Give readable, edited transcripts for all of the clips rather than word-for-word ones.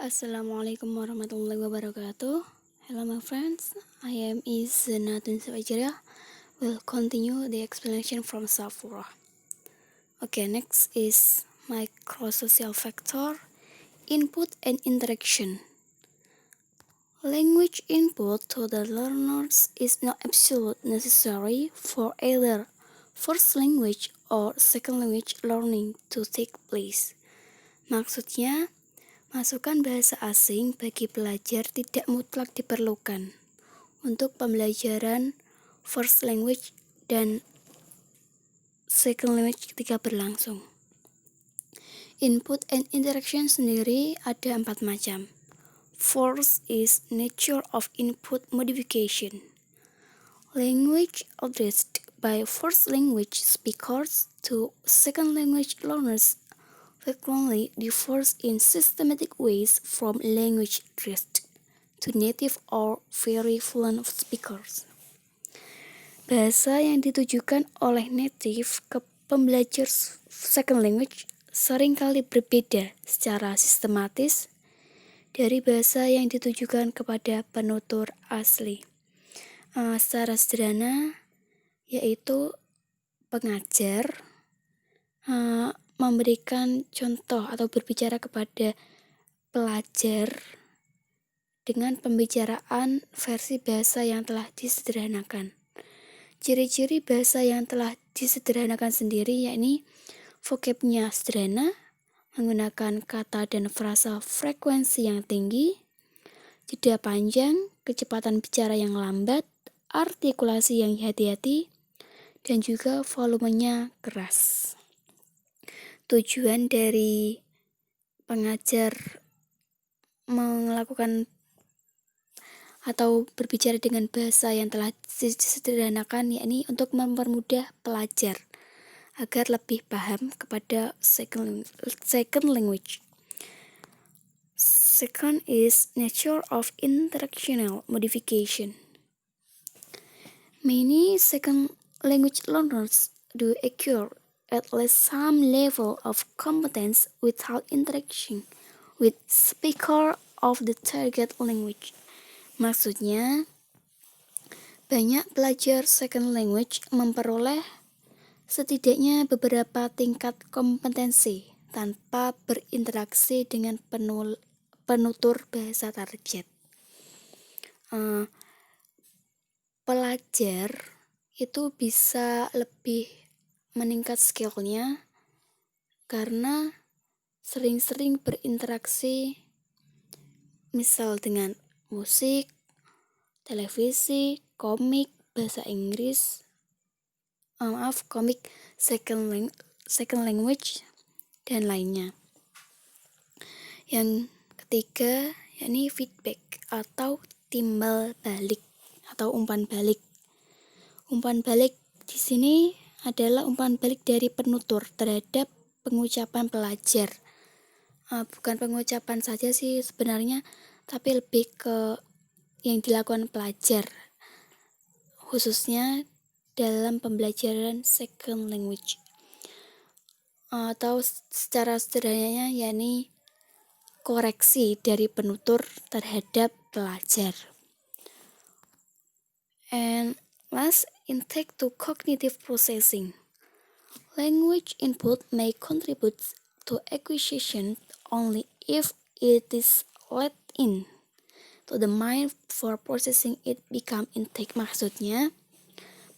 Assalamualaikum warahmatullahi wabarakatuh. Hello my friends, I am Izanatun Sawajaria. We'll continue the explanation from Safura. Okay, next is microsocial factor, input and interaction. Language input to the learners is not absolutely necessary for either first language or second language learning to take place. Maksudnya, masukan bahasa asing bagi pelajar tidak mutlak diperlukan untuk pembelajaran first language dan second language ketika berlangsung. Input and interaction sendiri ada 4 macam. First is nature of input modification. Language addressed by first language speakers to second language learners frequently differs in systematic ways from language addressed to native or very fluent speakers. Bahasa yang ditujukan oleh native ke pembelajar second language seringkali berbeda secara sistematis dari bahasa yang ditujukan kepada penutur asli. Secara sederhana, yaitu pengajar memberikan contoh atau berbicara kepada pelajar dengan pembicaraan versi bahasa yang telah disederhanakan. Ciri-ciri bahasa yang telah disederhanakan sendiri yakni vocabnya sederhana, menggunakan kata dan frasa frekuensi yang tinggi, jeda panjang, kecepatan bicara yang lambat, artikulasi yang hati-hati, dan juga volumenya keras. Tujuan dari pengajar melakukan atau berbicara dengan bahasa yang telah disederhanakan yakni untuk mempermudah pelajar agar lebih paham kepada second language. Second is nature of interactional modification. Many second language learners do acquire at least some level of competence without interaction with speaker of the target language. Maksudnya, banyak pelajar second language memperoleh setidaknya beberapa tingkat kompetensi tanpa berinteraksi dengan penutur bahasa target. Pelajar itu bisa lebih meningkat skillnya karena sering-sering berinteraksi misal dengan musik, televisi, komik, bahasa Inggris, komik second language, dan lainnya. Yang ketiga, yakni feedback atau timbal balik atau umpan balik. Umpan balik di sini adalah umpan balik dari penutur terhadap pengucapan pelajar. Bukan pengucapan saja sih sebenarnya, tapi lebih ke yang dilakukan pelajar, khususnya dalam pembelajaran second language. Atau secara sederhananya yakni koreksi dari penutur terhadap pelajar. And last, intake to cognitive processing. Language input may contribute to acquisition only if it is let in to the mind for processing it become intake. Maksudnya,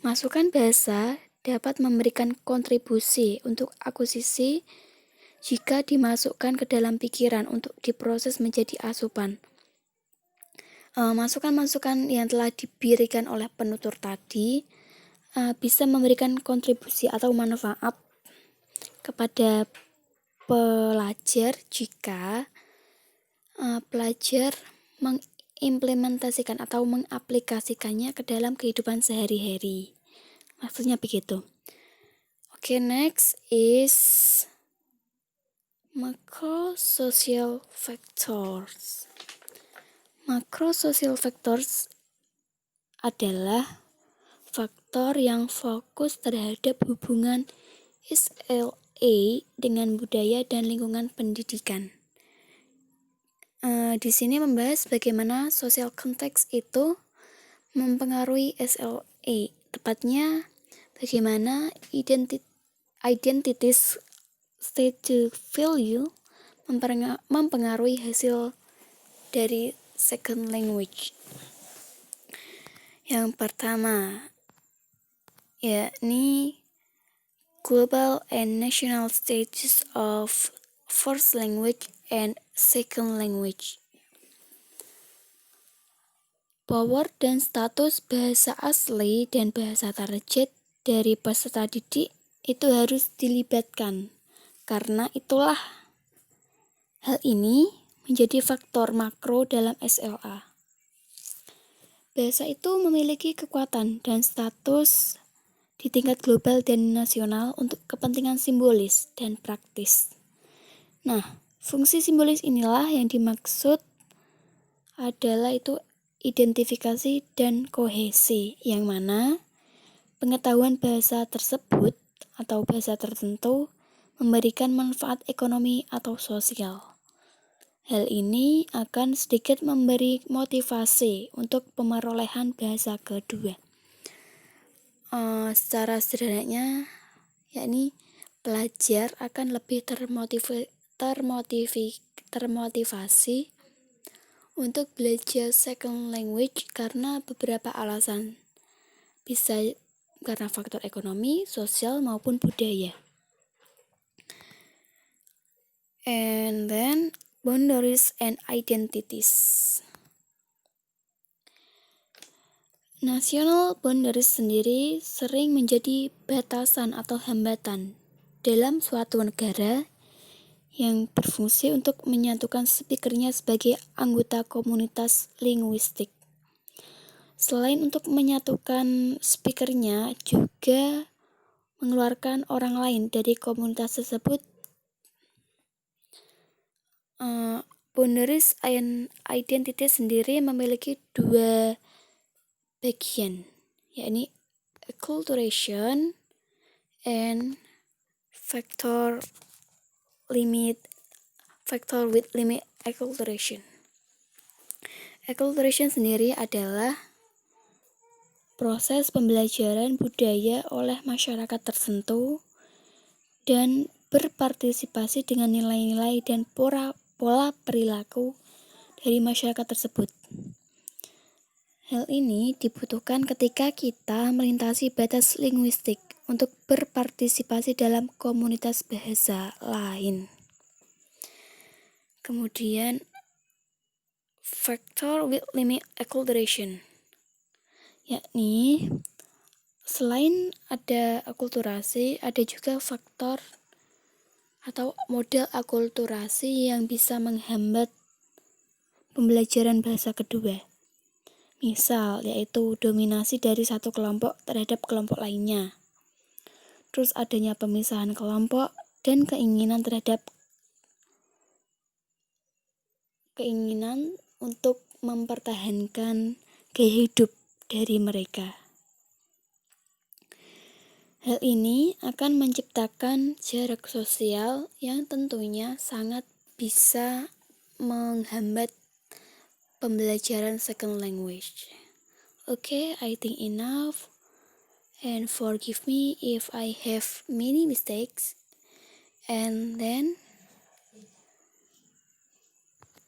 masukan bahasa dapat memberikan kontribusi untuk akuisisi jika dimasukkan ke dalam pikiran untuk diproses menjadi asupan. Masukan-masukan yang telah diberikan oleh penutur tadi bisa memberikan kontribusi atau manfaat kepada pelajar jika pelajar mengimplementasikan atau mengaplikasikannya ke dalam kehidupan sehari-hari. Maksudnya begitu. Okay, next is macrosocial factors. Macrosocial factors adalah faktor yang fokus terhadap hubungan SLA dengan budaya dan lingkungan pendidikan. Di sini membahas bagaimana social context itu mempengaruhi SLA, tepatnya bagaimana identities stage value mempengaruhi hasil dari second language. Yang pertama, yakni global and national stages of first language and second language. Power dan status bahasa asli dan bahasa target dari peserta didik itu harus dilibatkan, karena itulah hal ini menjadi faktor makro dalam SLA. Bahasa itu memiliki kekuatan dan status di tingkat global dan nasional untuk kepentingan simbolis dan praktis. Nah, fungsi simbolis inilah yang dimaksud adalah itu identifikasi dan kohesi, yang mana pengetahuan bahasa tersebut atau bahasa tertentu memberikan manfaat ekonomi atau sosial. Hal ini akan sedikit memberi motivasi untuk pemerolehan bahasa kedua. Secara sederhananya, yakni pelajar akan lebih termotivasi untuk belajar second language karena beberapa alasan. Bisa karena faktor ekonomi, sosial, maupun budaya. And then, boundaries and identities. National boundaries sendiri sering menjadi batasan atau hambatan dalam suatu negara yang berfungsi untuk menyatukan speakernya sebagai anggota komunitas linguistik. Selain untuk menyatukan speakernya, juga mengeluarkan orang lain dari komunitas tersebut. Boundaries and identity sendiri memiliki dua bagian, yakni acculturation and factor with limit acculturation. Acculturation sendiri adalah proses pembelajaran budaya oleh masyarakat tertentu dan berpartisipasi dengan nilai-nilai dan pola perilaku dari masyarakat tersebut. Hal ini dibutuhkan ketika kita melintasi batas linguistik untuk berpartisipasi dalam komunitas bahasa lain. Kemudian, factor with limit acculturation, yakni selain ada akulturasi, ada juga faktor atau model akulturasi yang bisa menghambat pembelajaran bahasa kedua. Misal, yaitu dominasi dari satu kelompok terhadap kelompok lainnya. Terus adanya pemisahan kelompok dan keinginan untuk mempertahankan gaya hidup dari mereka. Hal ini akan menciptakan jarak sosial yang tentunya sangat bisa menghambat pembelajaran second language. Okay, I think enough. And forgive me if I have many mistakes. And then,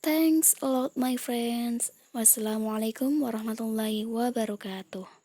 thanks a lot my friends. Wassalamualaikum warahmatullahi wabarakatuh.